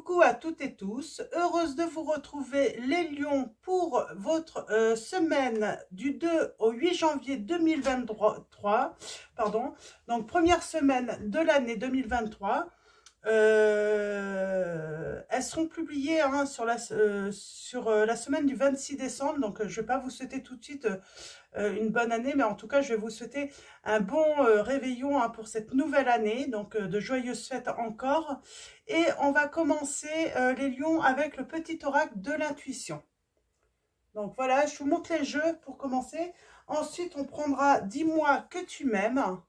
Coucou à toutes et tous, heureuse de vous retrouver les lions pour votre semaine du 2 au 8 janvier 2023, pardon, donc première semaine de l'année 2023. Elles seront publiées hein, sur la semaine du 26 décembre, donc je ne vais pas vous souhaiter tout de suite une bonne année, mais en tout cas je vais vous souhaiter un bon réveillon hein, pour cette nouvelle année, donc de joyeuses fêtes encore. Et on va commencer les lions avec le petit oracle de l'intuition. Donc voilà, je vous montre les jeux pour commencer. Ensuite on prendra Dis-moi que tu m'aimes.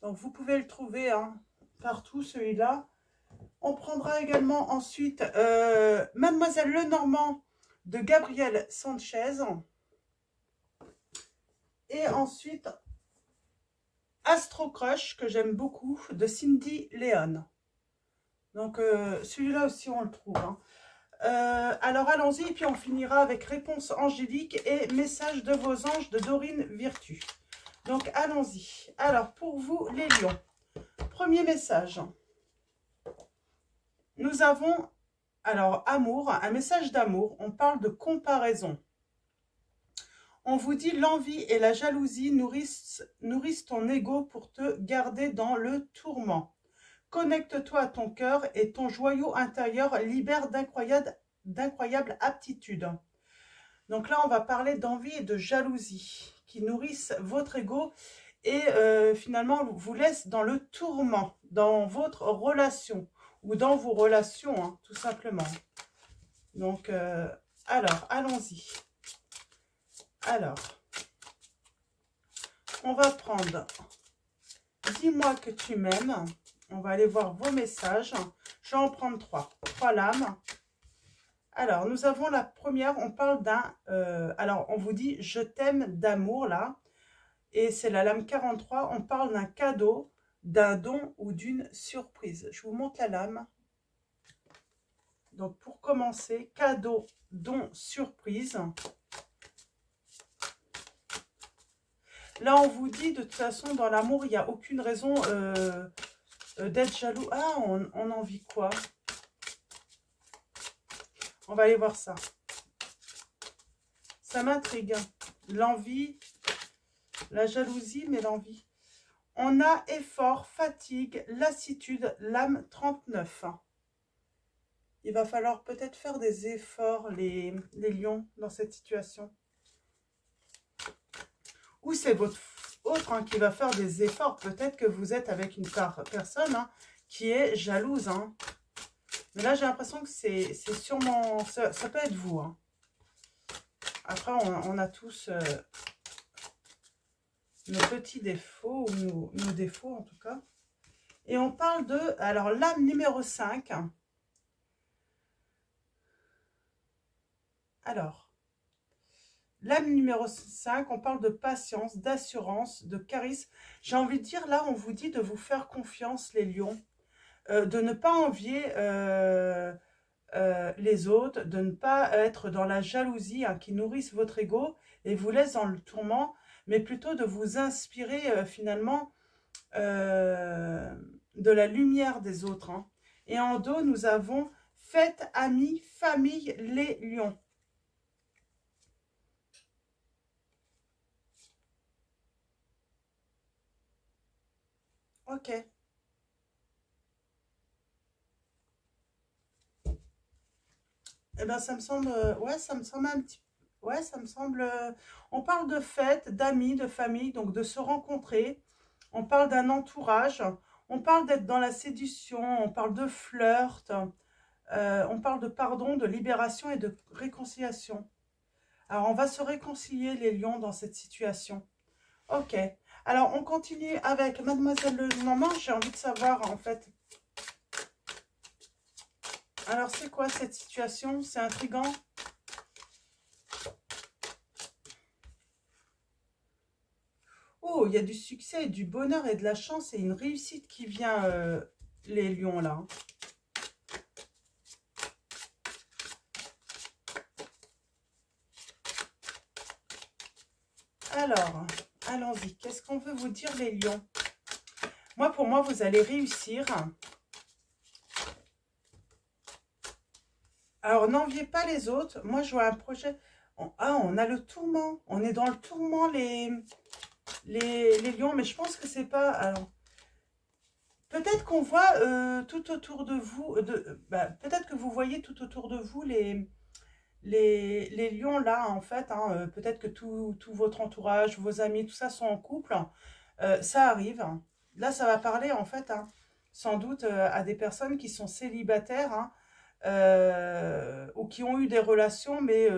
Donc vous pouvez le trouver hein, partout celui-là. On prendra également ensuite Mademoiselle Lenormand de Gabriel Sanchez. Et ensuite Astro Crush que j'aime beaucoup de Cindy Léon. Donc celui-là aussi on le trouve. Hein. Alors allons-y et puis on finira avec Réponse angélique et Message de vos anges de Dorine Virtue. Donc allons-y. Alors pour vous les lions, premier message. Nous avons alors amour, un message d'amour. On parle de comparaison. On vous dit l'envie et la jalousie nourrissent ton ego pour te garder dans le tourment. Connecte-toi à ton cœur et ton joyau intérieur libère d'incroyables aptitudes. Donc là, on va parler d'envie et de jalousie qui nourrissent votre ego et finalement vous laissent dans le tourment, dans votre relation ou dans vos relations, hein, tout simplement. Donc, alors, allons-y. Alors, on va prendre Dis-moi que tu m'aimes. On va aller voir vos messages. Je vais en prendre trois lames. Alors, nous avons la première. On parle d'un... alors, on vous dit « Je t'aime » d'amour, là. Et c'est la lame 43. On parle d'un cadeau, d'un don ou d'une surprise. Je vous montre la lame. Donc, pour commencer, cadeau, don, surprise. Là, on vous dit, de toute façon, dans l'amour, il n'y a aucune raison d'être jaloux. Ah, on en vit quoi? On va aller voir ça. Ça m'intrigue. L'envie, la jalousie, mais l'envie. On a effort, fatigue, lassitude, l'âme 39. Il va falloir peut-être faire des efforts, les lions, dans cette situation. Ou c'est votre autre hein, qui va faire des efforts. Peut-être que vous êtes avec une personne hein, qui est jalouse. Hein. Mais là, j'ai l'impression que c'est sûrement... Ça peut être vous. Hein. Après, on a tous nos petits défauts, ou nos défauts en tout cas. Et on parle de... Alors, l'âme numéro 5. Alors... L'âme numéro 5, on parle de patience, d'assurance, de charisme. J'ai envie de dire, là, on vous dit de vous faire confiance, les lions. De ne pas envier les autres, de ne pas être dans la jalousie hein, qui nourrisse votre ego et vous laisse dans le tourment, mais plutôt de vous inspirer finalement de la lumière des autres. Hein. Et en dos, nous avons fête, amis, famille, les lions. Ok. Eh bien, ça me semble... ouais, ça me semble un petit... Ouais, ça me semble... on parle de fête, d'amis, de famille, donc de se rencontrer. On parle d'un entourage. On parle d'être dans la séduction. On parle de flirt. On parle de pardon, de libération et de réconciliation. Alors, on va se réconcilier, les lions, dans cette situation. Ok. Alors, on continue avec Mademoiselle Lenormand. J'ai envie de savoir, en fait... Alors, c'est quoi cette situation? C'est intriguant. Oh, il y a du succès, du bonheur et de la chance et une réussite qui vient, les lions, là. Alors, allons-y. Qu'est-ce qu'on veut vous dire, les lions? Moi, pour moi, vous allez réussir. Alors, n'enviez pas les autres. Moi, je vois un projet. Ah, on a le tourment. On est dans le tourment, les lions. Mais je pense que c'est pas... Alors, peut-être qu'on voit tout autour de vous... peut-être que vous voyez tout autour de vous les lions là, en fait. Hein, peut-être que tout votre entourage, vos amis, tout ça sont en couple. Ça arrive. Hein. Là, ça va parler, en fait, hein, sans doute à des personnes qui sont célibataires, hein, ou qui ont eu des relations, mais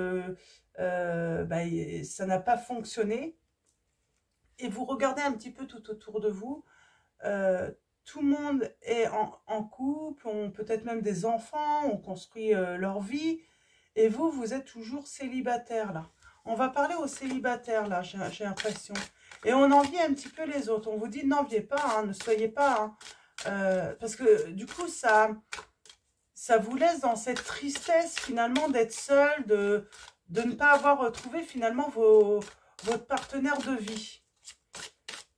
ça n'a pas fonctionné. Et vous regardez un petit peu tout autour de vous. euh, Tout le monde est en couple, ont peut-être même des enfants, ont construit leur vie. Et vous, vous êtes toujours célibataire, là. On va parler aux célibataires, là, j'ai l'impression. Et on envie un petit peu les autres. On vous dit, n'enviez pas, hein, ne soyez pas... Hein, parce que, du coup, ça vous laisse dans cette tristesse, finalement, d'être seul, de ne pas avoir trouvé, finalement, votre partenaire de vie.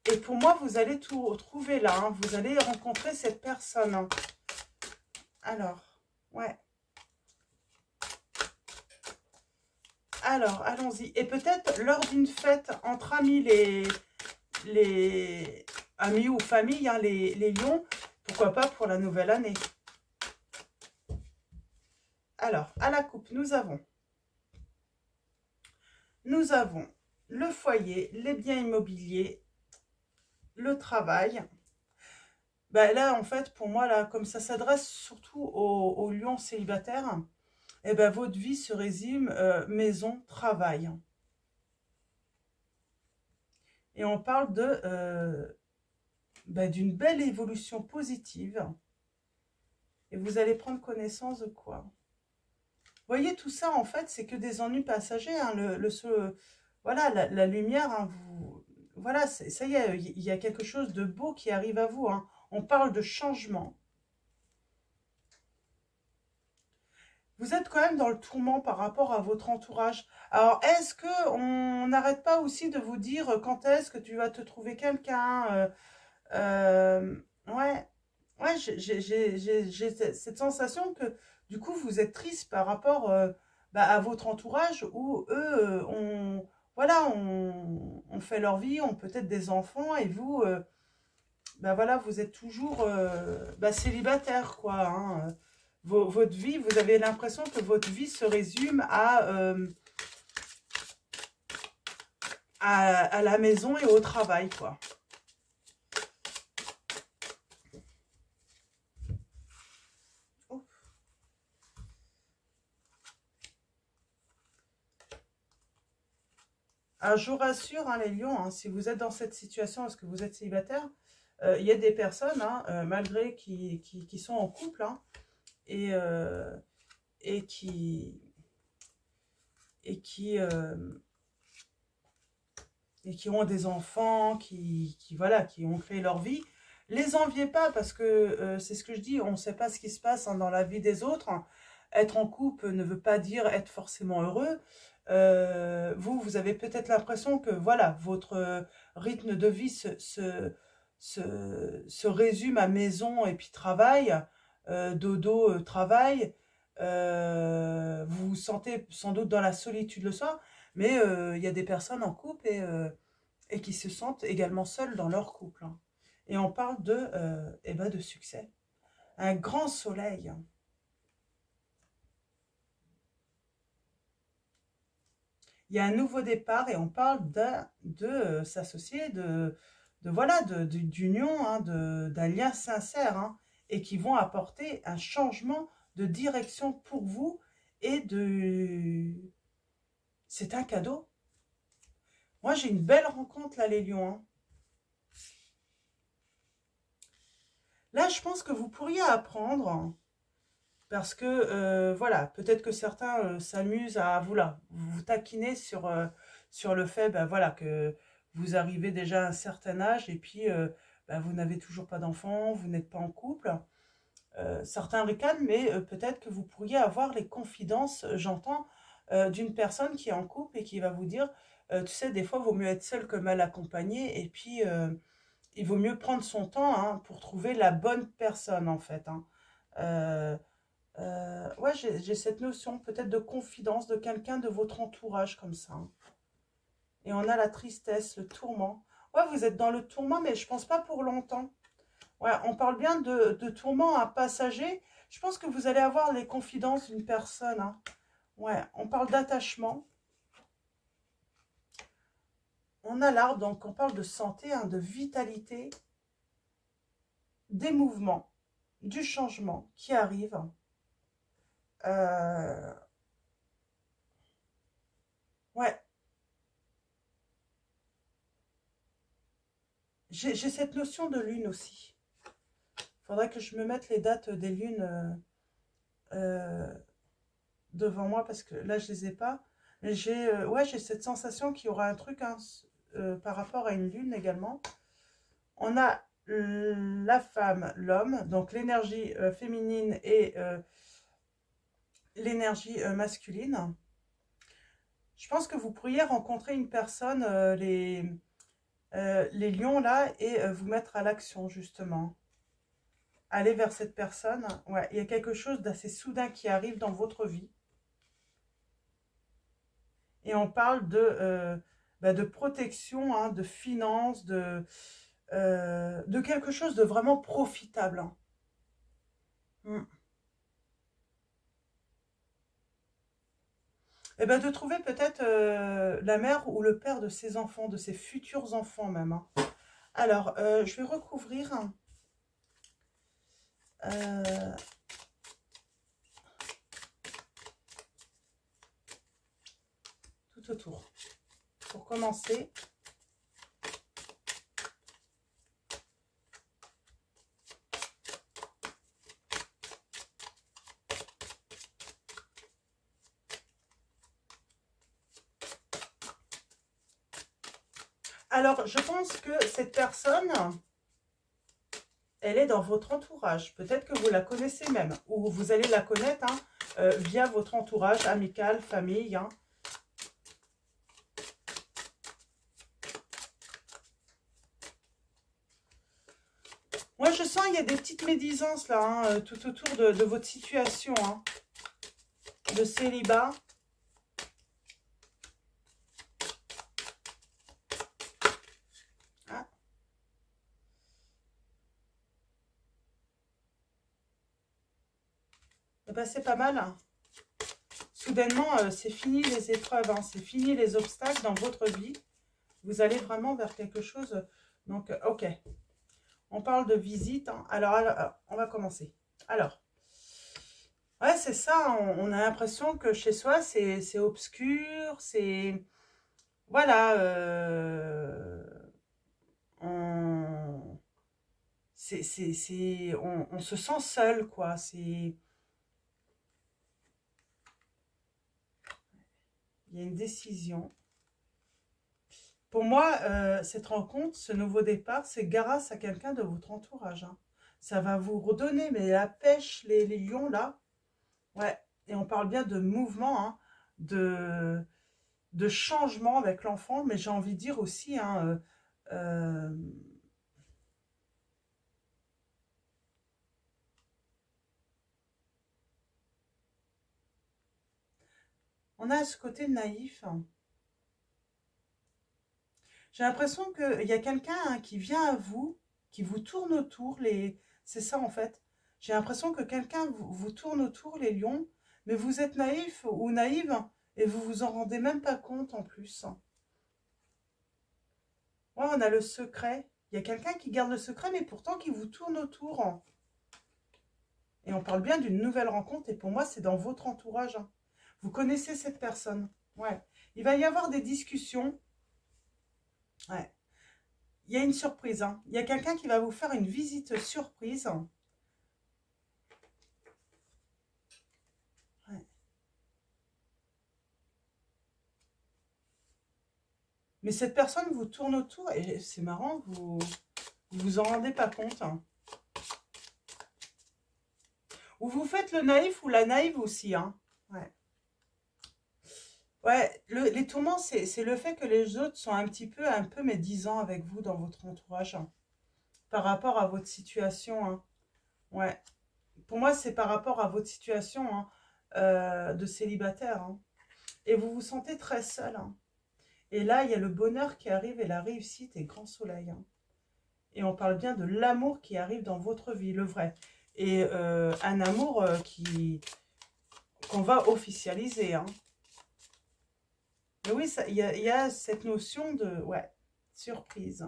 Et pour moi, vous allez tout trouver là. Hein, vous allez rencontrer cette personne. Hein. Alors, ouais. Alors, allons-y. Et peut-être lors d'une fête entre amis, les amis ou famille, hein, les lions, pourquoi pas pour la nouvelle année. Alors, à la coupe, nous avons le foyer, les biens immobiliers, le travail. Ben là, en fait, pour moi, là, comme ça s'adresse surtout aux lions célibataires, eh ben, votre vie se résume maison, travail. Et on parle d'une belle évolution positive. Et vous allez prendre connaissance de quoi? Vous voyez, tout ça, en fait, c'est que des ennuis passagers. Hein, voilà, la lumière, hein, voilà, ça y est, il y a quelque chose de beau qui arrive à vous. Hein. On parle de changement. Vous êtes quand même dans le tourment par rapport à votre entourage. Alors, est-ce qu'on n'arrête pas aussi de vous dire quand est-ce que tu vas te trouver quelqu'un ouais, ouais, j'ai cette sensation que du coup, vous êtes triste par rapport à votre entourage où eux voilà, on fait leur vie, ont peut-être des enfants et vous, voilà, vous êtes toujours célibataire, quoi. Hein. Votre vie, vous avez l'impression que votre vie se résume à la maison et au travail, quoi. Oh. Alors, je vous rassure, hein, les lions, hein, si vous êtes dans cette situation, est-ce que vous êtes célibataire, il y a des personnes, hein, malgré qui sont en couple, hein, et, et qui et qui ont des enfants, voilà, qui ont créé leur vie. Les enviez pas parce que c'est ce que je dis, on ne sait pas ce qui se passe hein, dans la vie des autres. Être en couple ne veut pas dire être forcément heureux. Vous avez peut-être l'impression que voilà, votre rythme de vie se résume à maison et puis travail, dodo, travail. Vous vous sentez sans doute dans la solitude le soir, mais il y a des personnes en couple et qui se sentent également seules dans leur couple. Hein. Et on parle de succès. Un grand soleil. Il y a un nouveau départ et on parle de s'associer, voilà, d'union, hein, d'un lien sincère, hein, et qui vont apporter un changement de direction pour vous et c'est un cadeau. Moi, j'ai une belle rencontre, là, les lions. Hein. Là, je pense que vous pourriez apprendre, parce que, voilà, peut-être que certains s'amusent à vous taquiner sur le fait, voilà, que vous arrivez déjà à un certain âge et puis vous n'avez toujours pas d'enfant, vous n'êtes pas en couple. Certains ricanent, mais peut-être que vous pourriez avoir les confidences, j'entends, d'une personne qui est en couple et qui va vous dire, tu sais, des fois, il vaut mieux être seul que mal accompagné, et puis il vaut mieux prendre son temps hein, pour trouver la bonne personne, en fait. Hein. Ouais, j'ai cette notion peut-être de confidence de quelqu'un de votre entourage comme ça, hein. Et on a la tristesse, le tourment. Ouais, vous êtes dans le tourment, mais je pense pas pour longtemps. Ouais, on parle bien de tourment à passager. Je pense que vous allez avoir les confidences d'une personne, hein. Ouais, on parle d'attachement. On a l'arbre, donc on parle de santé, hein, de vitalité, des mouvements, du changement qui arrive. Euh, ouais, j'ai cette notion de lune aussi. Il faudrait que je me mette les dates des lunes devant moi parce que là, je les ai pas. Mais ouais, j'ai cette sensation qu'il y aura un truc, hein, par rapport à une lune également. On a la femme, l'homme, donc l'énergie féminine et l'énergie masculine. Je pense que vous pourriez rencontrer une personne, les lions là, et vous mettre à l'action justement. Aller vers cette personne. Ouais, il y a quelque chose d'assez soudain qui arrive dans votre vie. Et on parle de protection, hein, de finances, de quelque chose de vraiment profitable, hein. Mm. Et ben de trouver peut-être la mère ou le père de ses enfants, de ses futurs enfants même, hein. Alors, je vais recouvrir euh, tout autour. Pour commencer, alors je pense que cette personne, elle est dans votre entourage. Peut-être que vous la connaissez même, ou vous allez la connaître, hein, via votre entourage amical, famille, hein. Moi, je sens qu'il y a des petites médisances là, hein, tout autour de votre situation, hein, de célibat. Ah. Eh ben, c'est pas mal, hein. Soudainement, c'est fini les épreuves, hein, c'est fini les obstacles dans votre vie. Vous allez vraiment vers quelque chose. Donc, ok. On parle de visite, hein. Alors, on va commencer. Alors, ouais, c'est ça. On a l'impression que chez soi, c'est obscur. C'est... Voilà. On, on se sent seul, quoi. C'est... Il y a une décision. Pour moi, cette rencontre, ce nouveau départ, c'est grâce à quelqu'un de votre entourage, hein. Ça va vous redonner, mais la pêche, les lions, là, ouais. Et on parle bien de mouvement, hein, de changement avec l'enfant, mais j'ai envie de dire aussi, hein, on a ce côté naïf, hein. J'ai l'impression qu'il y a quelqu'un, hein, qui vient à vous, qui vous tourne autour. C'est ça en fait. J'ai l'impression que quelqu'un vous tourne autour, les lions, mais vous êtes naïf ou naïve et vous vous en rendez même pas compte en plus. Ouais, on a le secret. Il y a quelqu'un qui garde le secret, mais pourtant qui vous tourne autour. Et on parle bien d'une nouvelle rencontre, et pour moi, c'est dans votre entourage, hein. Vous connaissez cette personne. Ouais. Il va y avoir des discussions. Ouais. Il y a une surprise, hein. Il y a quelqu'un qui va vous faire une visite surprise. Ouais. Mais cette personne vous tourne autour et c'est marrant, vous en rendez pas compte, hein. Ou vous faites le naïf ou la naïve aussi, hein. Ouais. Ouais, les tourments, c'est le fait que les autres sont un peu médisants avec vous dans votre entourage, hein, par rapport à votre situation, hein. Ouais. pour moi, c'est par rapport à votre situation hein, de célibataire. Hein. Et vous vous sentez très seul. Hein. Et là, il y a le bonheur qui arrive et la réussite et grand soleil. Hein. Et on parle bien de l'amour qui arrive dans votre vie, le vrai. Et un amour qu'on va officialiser. Hein. Mais oui, il y a cette notion de ouais, surprise.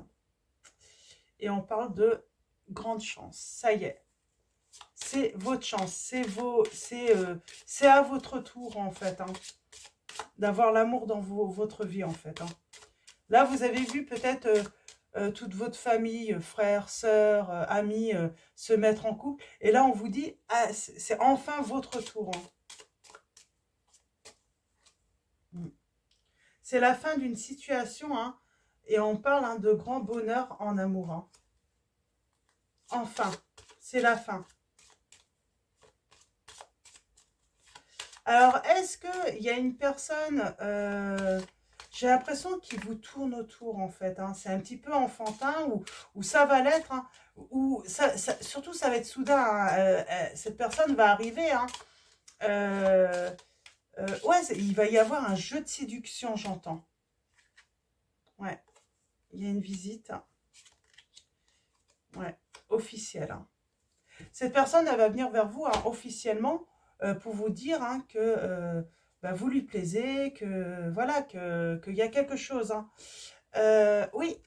Et on parle de grande chance. Ça y est. C'est votre chance. C'est à votre tour, en fait. Hein, d'avoir l'amour dans votre vie, en fait. Hein. Là, vous avez vu peut-être toute votre famille, frères, sœurs, amis, se mettre en couple. Et là, on vous dit, ah, c'est enfin votre tour. Hein. C'est la fin d'une situation, hein, et on parle hein, de grand bonheur en amour. Hein. Enfin, c'est la fin. Alors, est-ce qu'il y a une personne, j'ai l'impression qu'il vous tourne autour, en fait. Hein. C'est un petit peu enfantin, ou ça va l'être, hein, ou surtout, ça va être soudain. Hein. Cette personne va arriver, hein, ouais, il va y avoir un jeu de séduction, j'entends. Ouais, il y a une visite. Ouais, officielle. Hein. Cette personne, elle va venir vers vous hein, officiellement pour vous dire hein, que bah, vous lui plaisez, que voilà, qu'il y a quelque chose. Hein. Oui,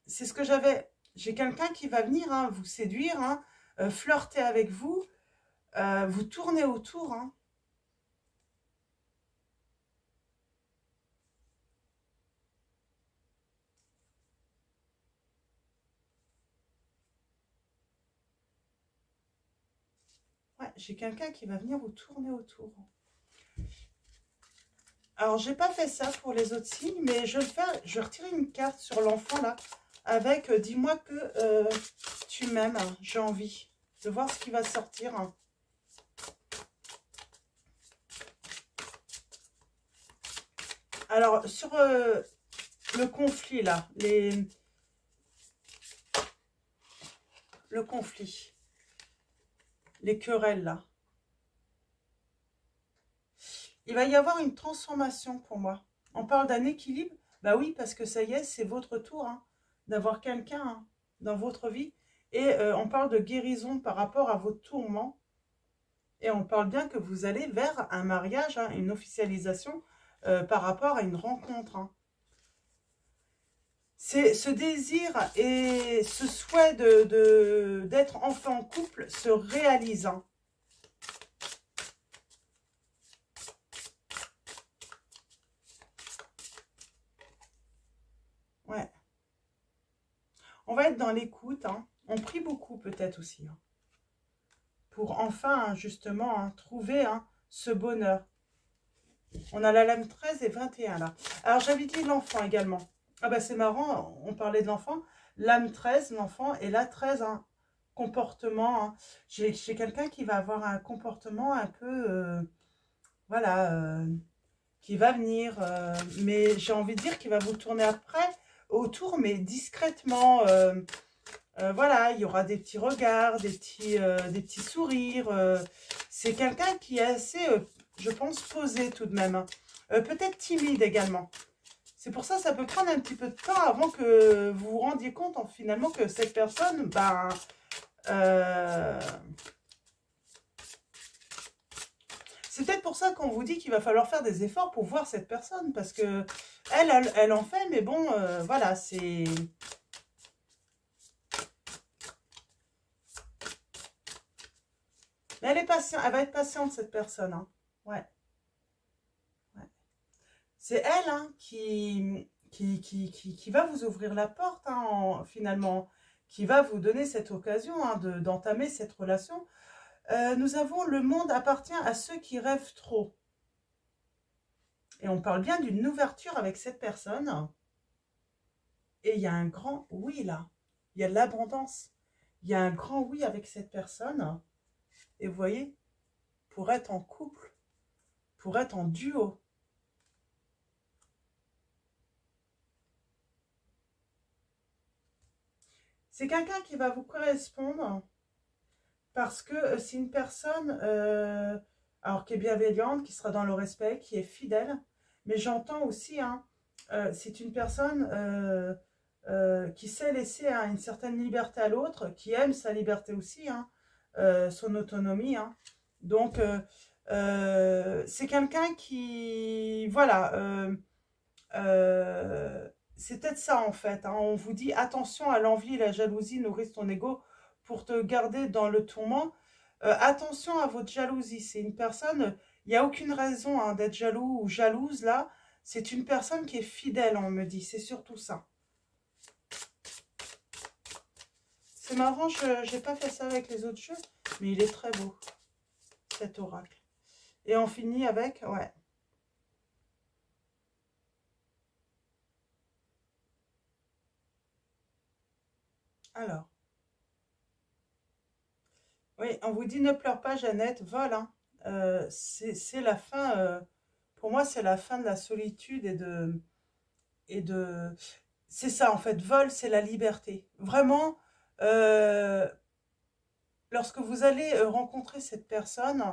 c'est ce que j'avais. J'ai quelqu'un qui va venir hein, vous séduire, hein, flirter avec vous, vous tourner autour. Hein. Ouais, j'ai quelqu'un qui va venir vous tourner autour. Alors, j'ai pas fait ça pour les autres signes, mais je vais le faire. Je vais retirer une carte sur l'enfant, là, avec « Dis-moi que tu m'aimes, j'ai envie de voir ce qui va sortir. » Alors, sur le conflit, là, le conflit, les querelles, là, il va y avoir une transformation pour moi. On parle d'un équilibre. Bah oui, parce que ça y est, c'est votre tour hein, d'avoir quelqu'un hein, dans votre vie. Et on parle de guérison par rapport à vos tourments. Et on parle bien que vous allez vers un mariage, hein, une officialisation par rapport à une rencontre. Hein. C'est ce désir et ce souhait d'être enfin en couple se réalise. Hein. Ouais. On va être dans l'écoute. Hein. On prie beaucoup peut-être aussi. Hein, pour enfin, justement, hein, trouver hein, ce bonheur. On a la lame 13 et 21 là. Alors j'avais dit l'enfant également. Ah bah c'est marrant, on parlait de l'enfant. Lame 13, l'enfant, et la 13, hein, comportement. Hein. J'ai quelqu'un qui va avoir un comportement un peu, voilà, qui va venir. Mais j'ai envie de dire qu'il va vous tourner après, autour, mais discrètement. Voilà, il y aura des petits regards, des petits sourires. C'est quelqu'un qui est assez, je pense, posé tout de même. Hein. Peut-être timide également. C'est pour ça que ça peut prendre un petit peu de temps avant que vous vous rendiez compte finalement que cette personne, ben, c'est peut-être pour ça qu'on vous dit qu'il va falloir faire des efforts pour voir cette personne. Parce que elle en fait, mais bon, voilà, c'est... Mais elle est patiente, elle va être patiente cette personne. Hein. Ouais. Ouais. C'est elle hein, qui va vous ouvrir la porte hein, finalement, qui va vous donner cette occasion hein, d'entamer cette relation. Nous avons le monde appartient à ceux qui rêvent trop. Et on parle bien d'une ouverture avec cette personne. Et il y a un grand oui là. Il y a de l'abondance. Il y a un grand oui avec cette personne. Et vous voyez, pour être en couple, pour être en duo. C'est quelqu'un qui va vous correspondre Parce que c'est une personne alors qui est bienveillante, qui sera dans le respect, qui est fidèle. Mais j'entends aussi, hein, c'est une personne qui sait laisser hein, une certaine liberté à l'autre, qui aime sa liberté aussi, hein, son autonomie. Hein. Donc, c'est quelqu'un qui, voilà, c'est peut-être ça en fait. Hein. On vous dit attention à l'envie et la jalousie nourrissent ton ego pour te garder dans le tourment. Attention à votre jalousie. C'est une personne, il n'y a aucune raison hein, d'être jaloux ou jalouse là. C'est une personne qui est fidèle, on me dit. C'est surtout ça. C'est marrant, je n'ai pas fait ça avec les autres jeux, mais il est très beau, cet oracle. Et on finit avec, ouais. Alors. Oui, on vous dit ne pleure pas, Jeannette, vole. Hein. C'est la fin, pour moi, c'est la fin de la solitude et de, c'est ça en fait, vol, c'est la liberté. Vraiment, euh, lorsque vous allez rencontrer cette personne,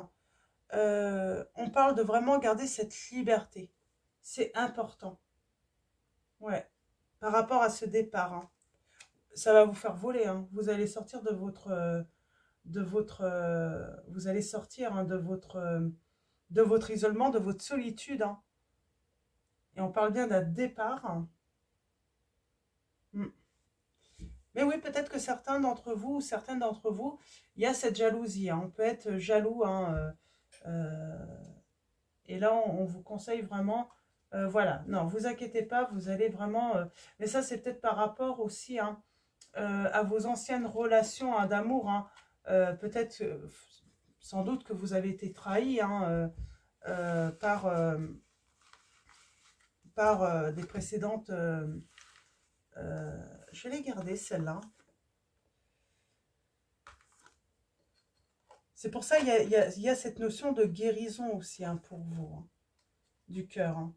on parle de vraiment garder cette liberté. C'est important, ouais, par rapport à ce départ. Hein. Ça va vous faire voler, hein. Vous allez sortir vous allez sortir hein, de votre isolement, de votre solitude. Hein. Et on parle bien d'un départ. Hein. Mais oui, peut-être que certains d'entre vous, ou certaines d'entre vous, il y a cette jalousie. Hein. On peut être jaloux. Hein, et là, on vous conseille vraiment, voilà, non, vous inquiétez pas, vous allez vraiment... mais ça, c'est peut-être par rapport aussi hein, à vos anciennes relations hein, d'amour. Hein. Peut-être, sans doute que vous avez été trahi hein, par des précédentes... je vais les garder, celles-là. C'est pour ça qu'il y a cette notion de guérison aussi hein, pour vous, hein, du cœur. Hein.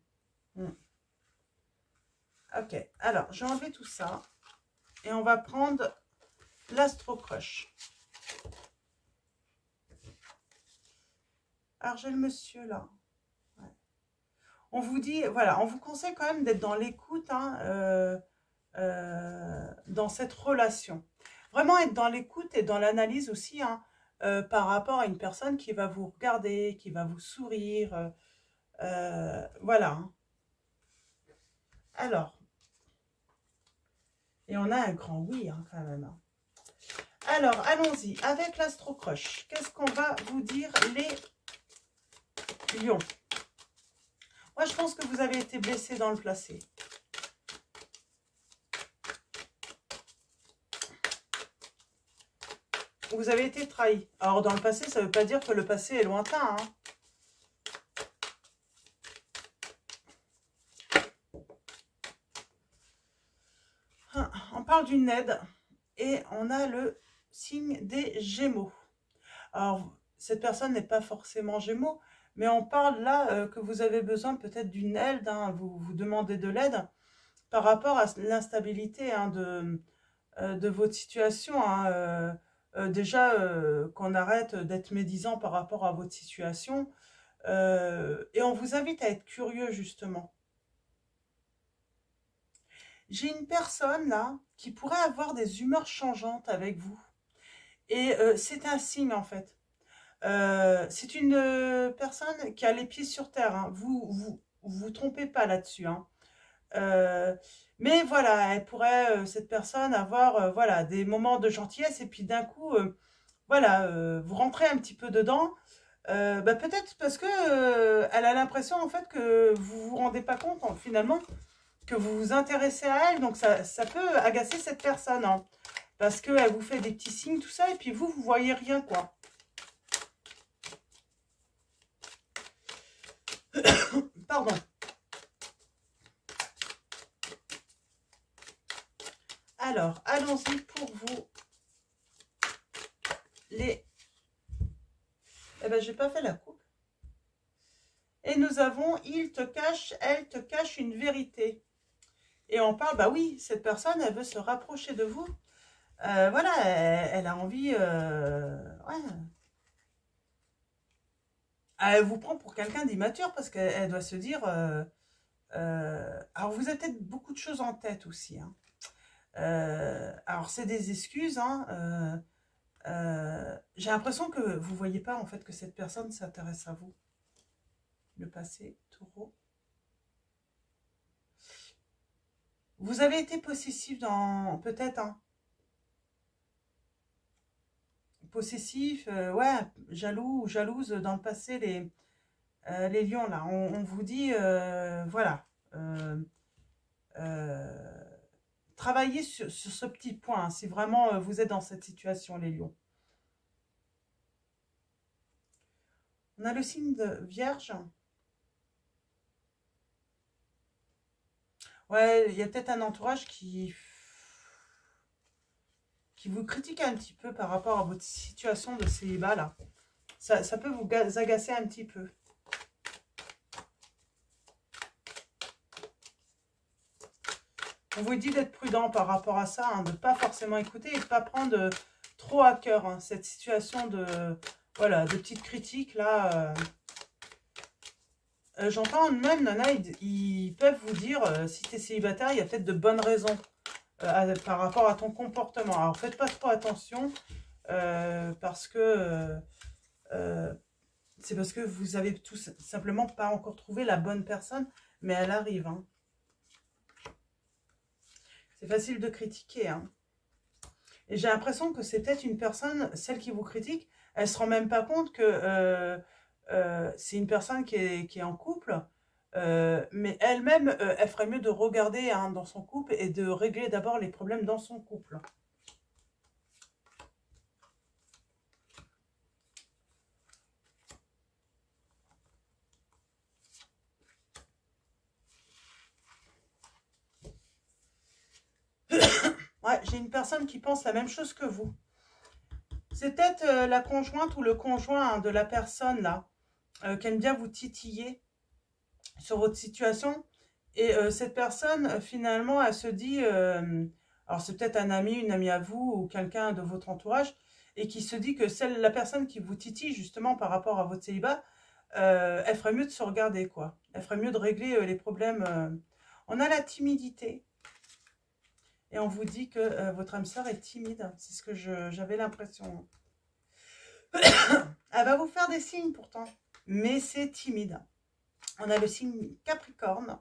Ok, alors j'ai enlevé tout ça et on va prendre l'Astro Crush. Alors j'ai le monsieur là. Ouais. On vous dit, voilà, on vous conseille quand même d'être dans l'écoute hein, dans cette relation. Vraiment être dans l'écoute et dans l'analyse aussi hein, par rapport à une personne qui va vous regarder, qui va vous sourire. Voilà. Hein. Alors, et on a un grand oui hein, quand même. Hein. Alors, allons-y avec l'Astro Crush. Qu'est-ce qu'on va vous dire les lions? Moi, je pense que vous avez été blessé dans le passé. Vous avez été trahi. Alors, dans le passé, ça ne veut pas dire que le passé est lointain. Hein. On parle d'une aide et on a le signe des Gémeaux. Alors, cette personne n'est pas forcément Gémeaux, mais on parle là que vous avez besoin peut-être d'une aide, hein, vous demandez de l'aide par rapport à l'instabilité hein, de votre situation. Hein, déjà, qu'on arrête d'être médisant par rapport à votre situation. Et on vous invite à être curieux, justement. J'ai une personne là qui pourrait avoir des humeurs changeantes avec vous. Et c'est un signe en fait. C'est une personne qui a les pieds sur terre. Hein. Vous trompez pas là-dessus. Hein. Mais voilà, elle pourrait, cette personne, avoir voilà, des moments de gentillesse et puis d'un coup, voilà, vous rentrez un petit peu dedans. Bah, peut-être parce que elle a l'impression en fait que vous vous rendez pas compte finalement que vous vous intéressez à elle. Donc ça peut agacer cette personne. Hein, parce qu'elle vous fait des petits signes, tout ça, et puis vous voyez rien, quoi. Pardon. Alors, allons-y pour vous. Les... Eh ben, j'ai pas fait la coupe. Et nous avons, il te cache, elle te cache une vérité. Et on parle, bah oui, cette personne, elle veut se rapprocher de vous. Voilà, elle a envie, ouais. Elle vous prend pour quelqu'un d'immature parce qu'elle doit se dire... alors, vous avez peut-être beaucoup de choses en tête aussi. Hein. Alors, c'est des excuses. Hein, j'ai l'impression que vous ne voyez pas en fait que cette personne s'intéresse à vous. Le passé, taureau. Vous avez été possessif dans... Peut-être, hein. Possessif, ouais, jaloux ou jalouse dans le passé, les lions, là. On vous dit, voilà. Euh, travaillez sur ce petit point, hein, si vraiment vous êtes dans cette situation, les lions. On a le signe de Vierge. Ouais, il y a peut-être un entourage qui vous critique un petit peu par rapport à votre situation de célibat, là. Ça peut vous agacer un petit peu. On vous dit d'être prudent par rapport à ça, hein, de ne pas forcément écouter et de ne pas prendre trop à cœur hein, cette situation de, voilà, de petites critiques, là. J'entends même, Nana, ils peuvent vous dire, si tu es célibataire, il y a peut-être de bonnes raisons par rapport à ton comportement. Alors, faites pas trop attention, parce que c'est parce que vous avez tout simplement pas encore trouvé la bonne personne, mais elle arrive. Hein. C'est facile de critiquer. Hein. Et j'ai l'impression que c'est peut-être une personne, celle qui vous critique, elle ne se rend même pas compte que c'est une personne qui est en couple, mais elle-même, elle ferait mieux de regarder hein, dans son couple et de régler d'abord les problèmes dans son couple. Ouais, j'ai une personne qui pense la même chose que vous. C'est peut-être la conjointe ou le conjoint hein, de la personne là, qui aime bien vous titiller sur votre situation. Et cette personne, finalement, elle se dit, alors c'est peut-être un ami, une amie à vous ou quelqu'un de votre entourage, et qui se dit que la personne qui vous titille justement par rapport à votre célibat, elle ferait mieux de se regarder, quoi. Elle ferait mieux de régler les problèmes. On a la timidité, et on vous dit que votre âme sœur est timide. C'est ce que j'avais l'impression. Elle va vous faire des signes pourtant, mais c'est timide. On a le signe Capricorne,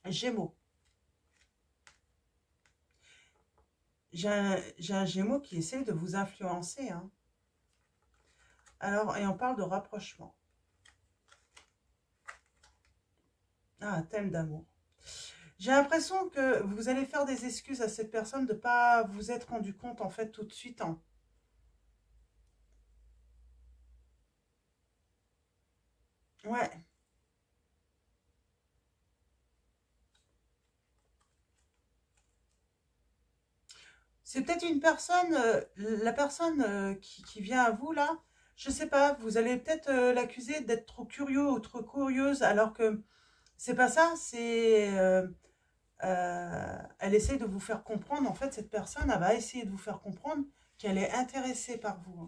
Gémeaux. J'ai un Gémeaux qui essaie de vous influencer. Hein. Alors, et on parle de rapprochement. Ah, un thème d'amour. J'ai l'impression que vous allez faire des excuses à cette personne de ne pas vous être rendu compte, en fait, tout de suite. Hein. Ouais. C'est peut-être une personne, la personne qui vient à vous, là, je sais pas, vous allez peut-être l'accuser d'être trop curieux ou trop curieuse, alors que c'est pas ça, c'est... elle essaie de vous faire comprendre, en fait, cette personne, elle va essayer de vous faire comprendre qu'elle est intéressée par vous. Hein.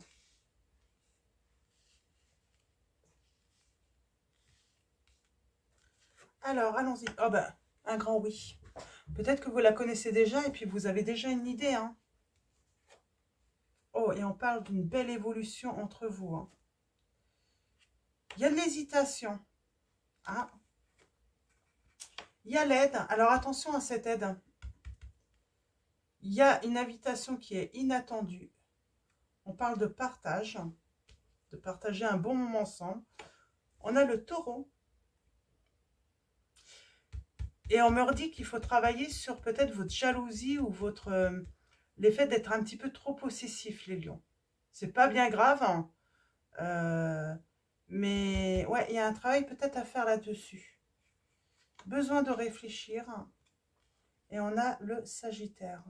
Alors, allons-y. Oh ben, un grand oui. Peut-être que vous la connaissez déjà et puis vous avez déjà une idée. Hein. Oh, et on parle d'une belle évolution entre vous. Hein. Il y a de l'hésitation. Ah. Il y a l'aide. Alors, attention à cette aide. Il y a une invitation qui est inattendue. On parle de partage. De partager un bon moment ensemble. On a le taureau. Et on me dit qu'il faut travailler sur peut-être votre jalousie ou votre l'effet d'être un petit peu trop possessif, les lions. C'est pas bien grave, hein. Mais ouais, il y a un travail peut-être à faire là-dessus. Besoin de réfléchir. Et on a le Sagittaire.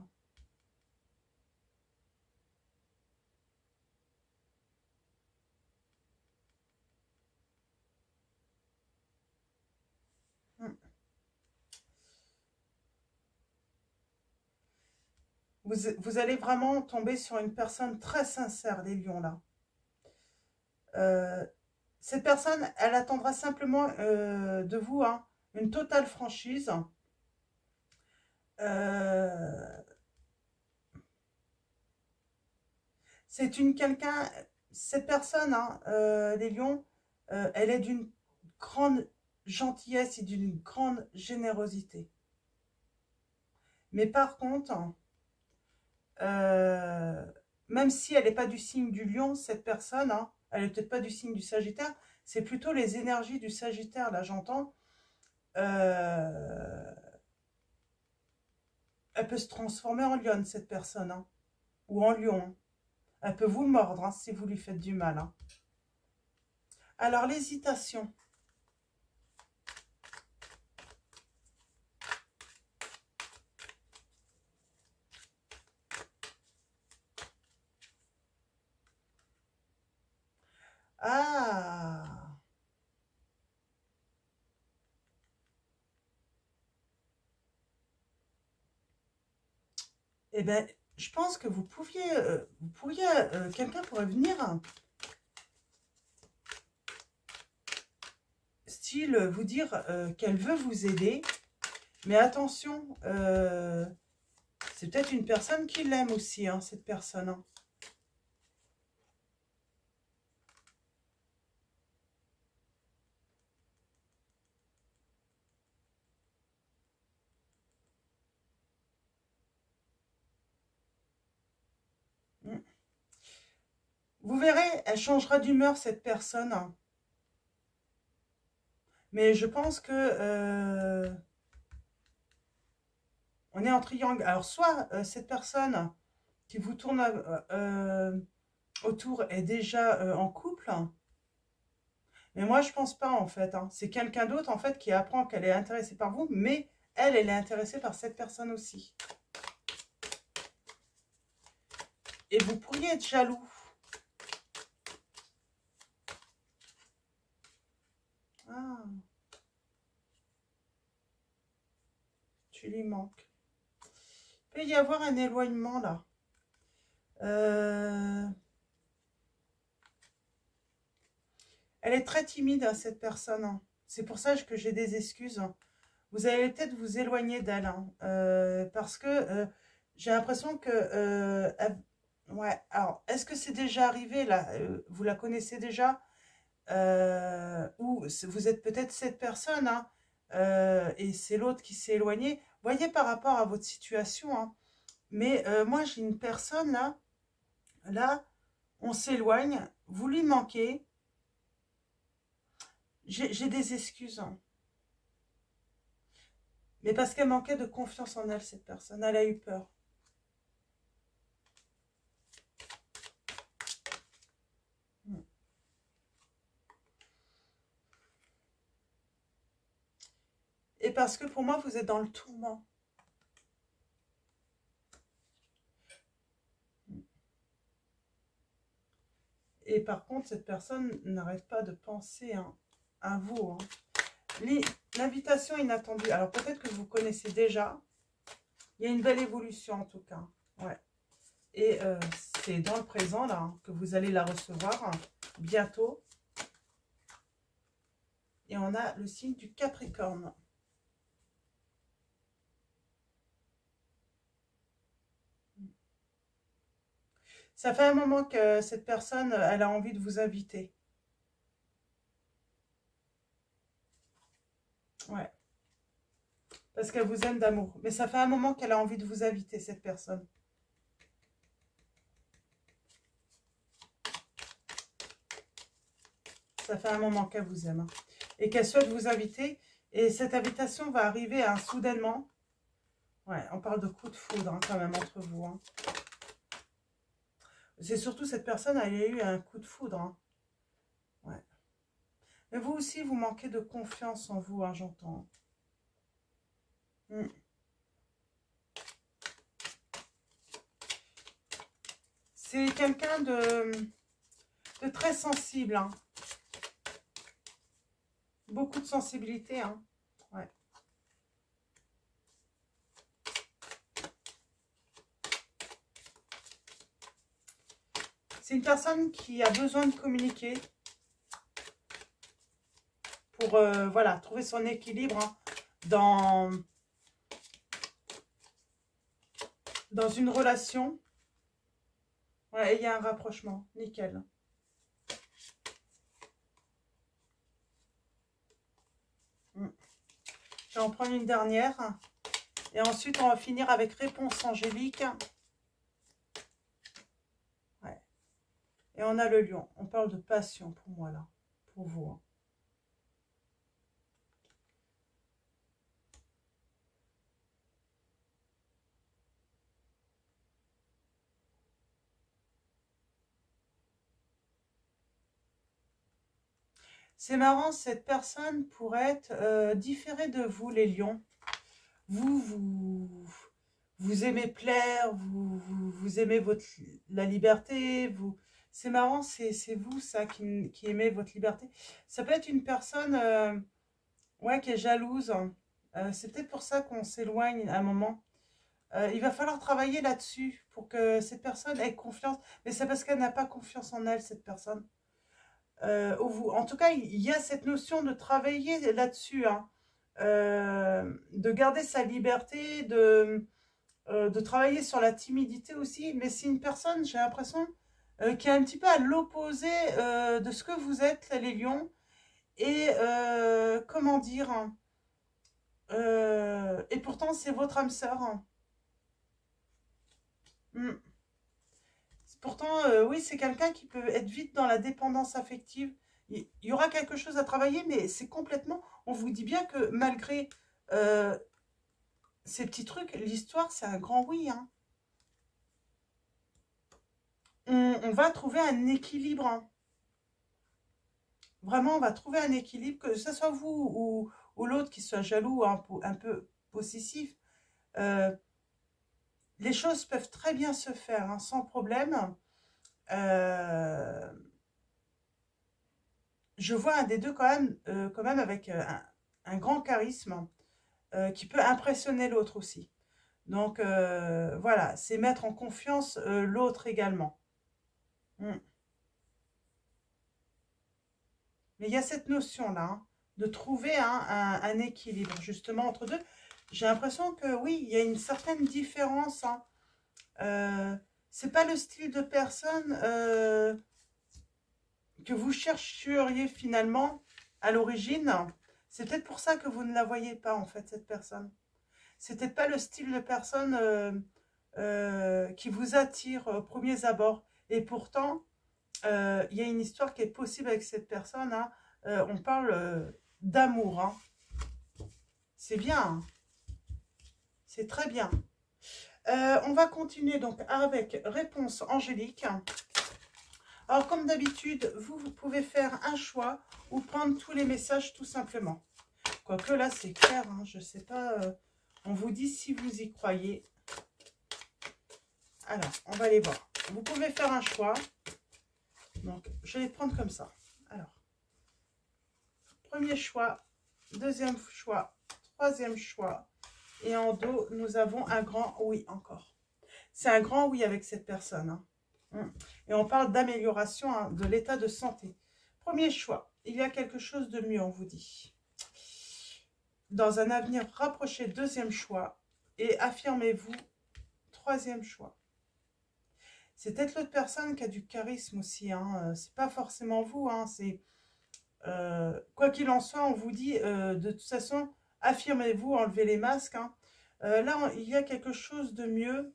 Vous allez vraiment tomber sur une personne très sincère, les lions, là. Cette personne, elle attendra simplement de vous hein, une totale franchise. C'est cette personne, hein, les lions, elle est d'une grande gentillesse et d'une grande générosité. Mais par contre, même si elle n'est pas du signe du lion, cette personne, hein, elle n'est peut-être pas du signe du Sagittaire, c'est plutôt les énergies du Sagittaire, là j'entends. Elle peut se transformer en lionne, cette personne, hein, ou en lion. Hein. Elle peut vous mordre hein, si vous lui faites du mal. Hein. Alors, l'hésitation. Ah! Eh bien, je pense que vous pourriez, quelqu'un pourrait venir, hein, style, vous dire qu'elle veut vous aider, mais attention, c'est peut-être une personne qui l'aime aussi, hein, cette personne. Hein. Mm. Vous verrez, elle changera d'humeur, cette personne. Hein. Mais je pense que on est en triangle. Alors, soit cette personne qui vous tourne autour est déjà en couple, mais moi, je pense pas, en fait. Hein. C'est quelqu'un d'autre, en fait, qui apprend qu'elle est intéressée par vous, mais elle, elle est intéressée par cette personne aussi. Et vous pourriez être jaloux. Ah, tu lui manques. Il peut y avoir un éloignement, là. Elle est très timide, hein, cette personne. Hein. C'est pour ça que j'ai des excuses. Hein. Vous allez peut-être vous éloigner d'elle. Hein, parce que j'ai l'impression que... ouais, alors, est-ce que c'est déjà arrivé, là vous la connaissez déjà ou vous êtes peut-être cette personne, hein, et c'est l'autre qui s'est éloigné. Voyez par rapport à votre situation. Hein. Mais moi, j'ai une personne, là, on s'éloigne, vous lui manquez. J'ai des excuses. Hein. Mais parce qu'elle manquait de confiance en elle, cette personne. Elle a eu peur. Et parce que pour moi, vous êtes dans le tourment. Et par contre, cette personne n'arrête pas de penser hein, à vous. Hein. L'invitation inattendue. Alors peut-être que vous connaissez déjà. Il y a une belle évolution en tout cas. Ouais. Et c'est dans le présent là hein, que vous allez la recevoir hein, bientôt. Et on a le signe du Capricorne. Ça fait un moment que cette personne, elle a envie de vous inviter. Ouais. Parce qu'elle vous aime d'amour. Mais ça fait un moment qu'elle a envie de vous inviter, cette personne. Ça fait un moment qu'elle vous aime. Hein. Et qu'elle souhaite vous inviter. Et cette invitation va arriver hein, soudainement. Ouais, on parle de coup de foudre hein, quand même entre vous. Hein. C'est surtout cette personne, elle a eu un coup de foudre. Hein. Ouais. Mais vous aussi, vous manquez de confiance en vous, hein, j'entends. C'est quelqu'un de très sensible. Hein. Beaucoup de sensibilité. Hein. Ouais. C'est une personne qui a besoin de communiquer pour voilà, trouver son équilibre hein, dans une relation. Ouais, il y a un rapprochement, nickel. Je vais en prendre une dernière. Et ensuite, on va finir avec réponse angélique. Ouais. Et on a le lion. On parle de passion pour moi, là. Pour vous. Hein. C'est marrant, cette personne pourrait être différée de vous, les lions. Vous aimez plaire, vous aimez la liberté. C'est marrant, c'est vous, ça, qui aimez votre liberté. Ça peut être une personne ouais, qui est jalouse. C'est peut-être pour ça qu'on s'éloigne à un moment. Il va falloir travailler là-dessus pour que cette personne ait confiance. Mais c'est parce qu'elle n'a pas confiance en elle, cette personne. En tout cas, il y a cette notion de travailler là-dessus, hein. De garder sa liberté, de travailler sur la timidité aussi. Mais c'est une personne, j'ai l'impression, qui est un petit peu à l'opposé de ce que vous êtes, les lions. Et comment dire, hein, et pourtant, c'est votre âme sœur. Hein. Mm. Pourtant, oui, c'est quelqu'un qui peut être vite dans la dépendance affective. Il y aura quelque chose à travailler, mais c'est complètement... On vous dit bien que malgré euh, ces petits trucs, l'histoire, c'est un grand oui. Hein. On va trouver un équilibre. Hein. Vraiment, on va trouver un équilibre, que ce soit vous ou l'autre qui soit jaloux, hein, un peu possessif. Euh, les choses peuvent très bien se faire hein, sans problème. Je vois un des deux quand même avec un grand charisme qui peut impressionner l'autre aussi. Donc voilà, c'est mettre en confiance l'autre également. Mm. Mais il y a cette notion-là, hein, de trouver hein, un équilibre justement entre deux. J'ai l'impression que oui, il y a une certaine différence. Hein. C'est pas le style de personne que vous chercheriez finalement à l'origine. C'est peut-être pour ça que vous ne la voyez pas en fait, cette personne. C'est peut-être pas le style de personne qui vous attire aux premiers abords. Et pourtant, il y a une histoire qui est possible avec cette personne. Hein. On parle d'amour. Hein. C'est bien. Hein. C'est très bien. On va continuer donc avec réponse angélique. Alors, comme d'habitude, vous pouvez faire un choix ou prendre tous les messages tout simplement. Quoique là, c'est clair. Hein, je ne sais pas. On vous dit si vous y croyez. Alors, on va aller voir. Vous pouvez faire un choix. Donc, je vais prendre comme ça. Alors, premier choix, deuxième choix, troisième choix. Et en dos, nous avons un grand oui encore. C'est un grand oui avec cette personne. Hein. Et on parle d'amélioration hein, de l'état de santé. Premier choix, il y a quelque chose de mieux, on vous dit. Dans un avenir rapproché, deuxième choix. Et affirmez-vous, troisième choix. C'est peut-être l'autre personne qui a du charisme aussi. Hein. C'est pas forcément vous. Hein. C'est quoi qu'il en soit, on vous dit de toute façon, affirmez-vous, enlevez les masques. Hein. Là, il y a quelque chose de mieux.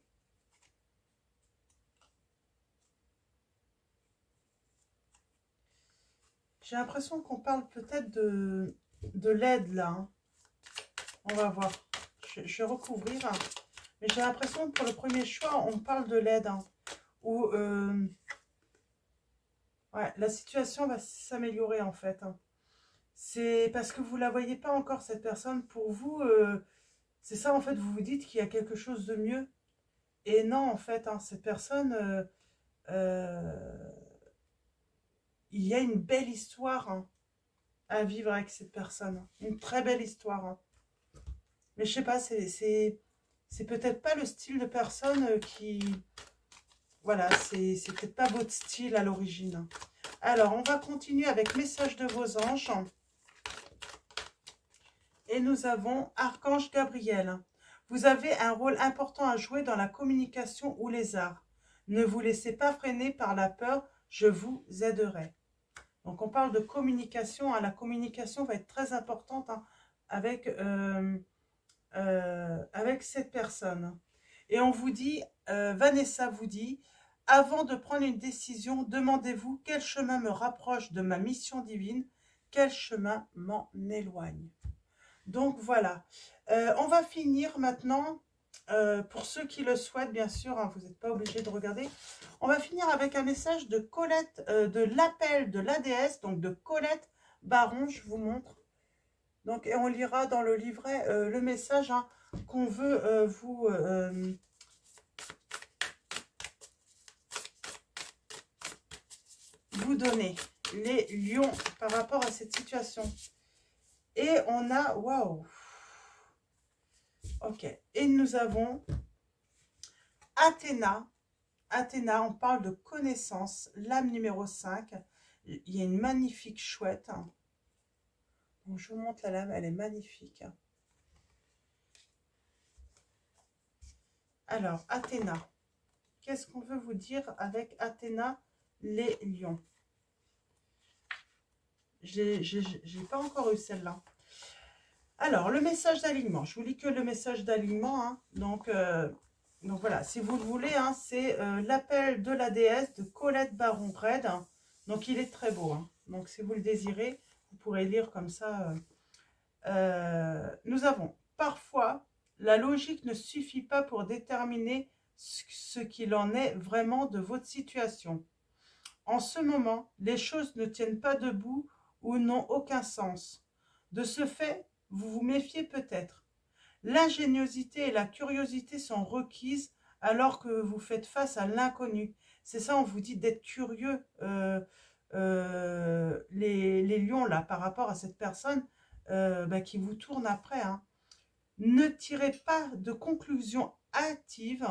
J'ai l'impression qu'on parle peut-être de l'aide là. Hein. On va voir. Je vais recouvrir. Hein. Mais j'ai l'impression que pour le premier choix, on parle de l'aide. Hein. Ou ouais, la situation va s'améliorer en fait. Hein. C'est parce que vous ne la voyez pas encore, cette personne. Pour vous, c'est ça en fait, vous vous dites qu'il y a quelque chose de mieux. Et non, en fait, hein, cette personne, il y a une belle histoire hein, à vivre avec cette personne. Une très belle histoire. Hein. Mais je sais pas, c'est peut-être pas le style de personne voilà, c'est peut-être pas votre style à l'origine. Alors, on va continuer avec message de vos anges. Et nous avons Archange Gabriel. Vous avez un rôle important à jouer dans la communication ou les arts. Ne vous laissez pas freiner par la peur, je vous aiderai. Donc, on parle de communication. Hein. La communication va être très importante hein, avec cette personne. Et on vous dit, Vanessa vous dit, avant de prendre une décision, demandez-vous quel chemin me rapproche de ma mission divine, quel chemin m'en éloigne. Donc voilà, on va finir maintenant, pour ceux qui le souhaitent bien sûr, hein, vous n'êtes pas obligé de regarder. On va finir avec un message de Colette, de l'appel de la déesse, donc de Colette Baron, je vous montre. Donc, et on lira dans le livret le message hein, qu'on veut vous donner, les lions, par rapport à cette situation. Et on a, waouh, ok, et nous avons Athéna. Athéna, on parle de connaissance, l'âme numéro 5. Il y a une magnifique chouette. Donc, je vous montre la lame, elle est magnifique. Alors, Athéna, qu'est-ce qu'on veut vous dire avec Athéna, les lions? J'ai pas encore eu celle-là. Alors, le message d'alignement. Je vous lis que le message d'alignement. Hein. Donc voilà, si vous le voulez, hein, c'est l'appel de la déesse de Colette Baron Red. Hein. Donc, il est très beau. Hein. Donc, si vous le désirez, vous pourrez lire comme ça. Nous avons parfois, la logique ne suffit pas pour déterminer ce qu'il en est vraiment de votre situation. En ce moment, les choses ne tiennent pas debout ou n'ont aucun sens. De ce fait, vous vous méfiez peut-être. L'ingéniosité et la curiosité sont requises alors que vous faites face à l'inconnu. C'est ça, on vous dit d'être curieux, les lions, là, par rapport à cette personne qui vous tourne après. Hein. Ne tirez pas de conclusions hâtives.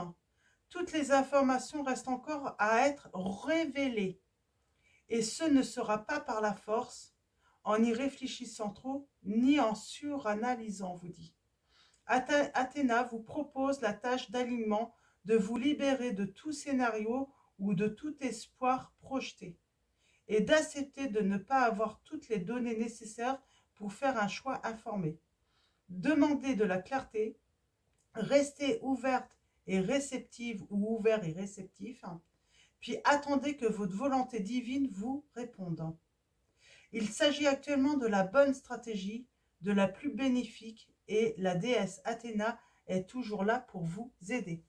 Toutes les informations restent encore à être révélées. Et ce ne sera pas par la force, en y réfléchissant trop, ni en suranalysant, vous dit. Athéna vous propose la tâche d'alignement, de vous libérer de tout scénario ou de tout espoir projeté, et d'accepter de ne pas avoir toutes les données nécessaires pour faire un choix informé. Demandez de la clarté, restez ouverte et réceptive ou ouvert et réceptif, puis attendez que votre volonté divine vous réponde. Il s'agit actuellement de la bonne stratégie, de la plus bénéfique, et la déesse Athéna est toujours là pour vous aider.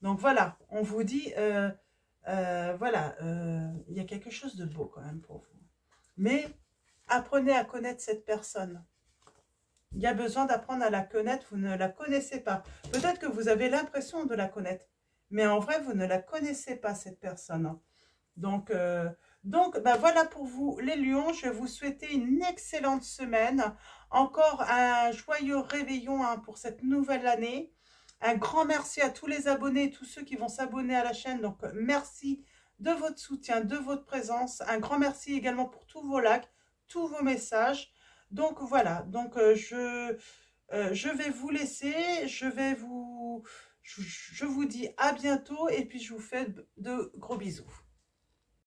Donc voilà, on vous dit, voilà, il y a quelque chose de beau quand même pour vous. Mais apprenez à connaître cette personne. Il y a besoin d'apprendre à la connaître, vous ne la connaissez pas. Peut-être que vous avez l'impression de la connaître, mais en vrai, vous ne la connaissez pas, cette personne. Donc voilà pour vous, les lions. Je vais vous souhaiter une excellente semaine. Encore un joyeux réveillon hein, pour cette nouvelle année. Un grand merci à tous les abonnés, tous ceux qui vont s'abonner à la chaîne. Donc, merci de votre soutien, de votre présence. Un grand merci également pour tous vos likes, tous vos messages. Donc, voilà. Donc, je vais vous laisser. Je vous dis à bientôt et puis je vous fais de gros bisous.